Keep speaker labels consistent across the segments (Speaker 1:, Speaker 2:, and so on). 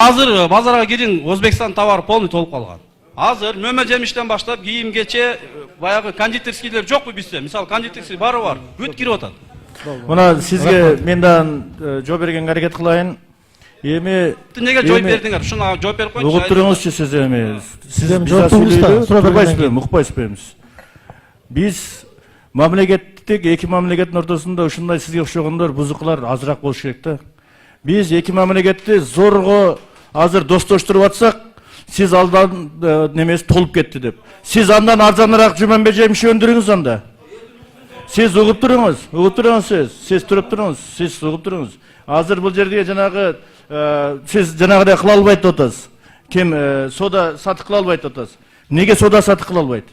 Speaker 1: Hazır bazara girin, Özbekistan tavары полный толуп калган. Hazır мөмө жемиштен баштап кийим кече баягы кондитерскийлер жокпу бизде? Мисалы кондитерский бары бар, бүт кирип атат.
Speaker 2: Мына сизге мен дагы жооп бергенге аракет кылайын. Эми
Speaker 1: Неге жооп бердиңер? Ушуна жооп берип койчу.
Speaker 2: Угуп туруңузчу сиз эми. Сиз
Speaker 3: жооп турбайсызбы?
Speaker 2: Укпайсызбы? Биз мамлекеттик эки мамлекеттин ортосунда ушундай сизге окшогондор бузукулар азыраак болуш керек да. Биз эки мамлекетти зорго азыр достоштуруп атсак, сиз алдан немеси толуп кетти деп. Сиз андан арзаныраак Жуманбек жемиши өндүрүңүз анда. Сиз угуп туруңуз, сиз туруп туруңуз, сиз угуп туруңуз. Азыр бул жерде жанагы сиз жанагыдай кыла албайт деп атасыз. Ким сода сатып кыла албайт деп атасыз. Неге сода сатып кыла албайт?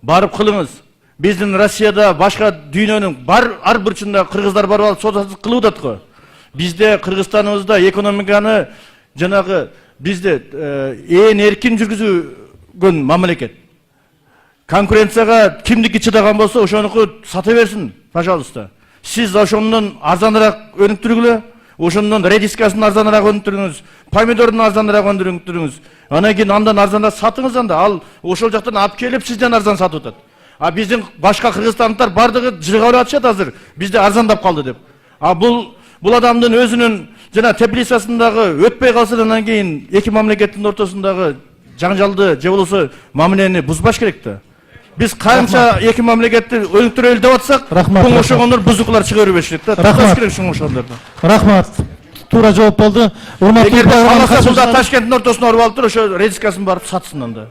Speaker 2: Барып кылыңыз. Биздин Россияда башка дүйнөнүн ар бурчунда кыргыздар барып алып сода сатып кылып атат го. Бизде Кыргызстаныбызда экономиканы жанагы бизде ээн эркин жүргүзгөн мамлекет. Конкуренцияга кимдики чыдаган болсо ошонуку сата берсин, пожалуйста. Сиз ошондон арзаныраак өнүктүргүлө, ошондон редискасын арзаныраак өнүктүрүңүз, помидорун арзаныраак өнүктүрүңүз. Анан кийин андан арзаныраак сатыңыз анда. Ал ошол жактан алып келип сизден арзан сатып атат. А биздин башка кыргызстандыктар бардыгы жыргап атышат азыр. Бизде арзандап калды деп. А бул адамдын өзүнүн жана теплицасындагы өтпөй калса андан кийин эки мамлекеттин ортосундагы жаңжалды же болбосо мамилени бузбаш керек да. Биз канча эки мамлекетти өнүктүрөлү деп атсак, бул ошогондор бузукулар чыга бербеш керек да. Туташ керек ушуга ошондорду.
Speaker 3: Рахмат. Туура жооп болду.
Speaker 2: Урматтуу Ташкенттин ортосуна уруп алып туруп ошо редискасын барып сатсын анда.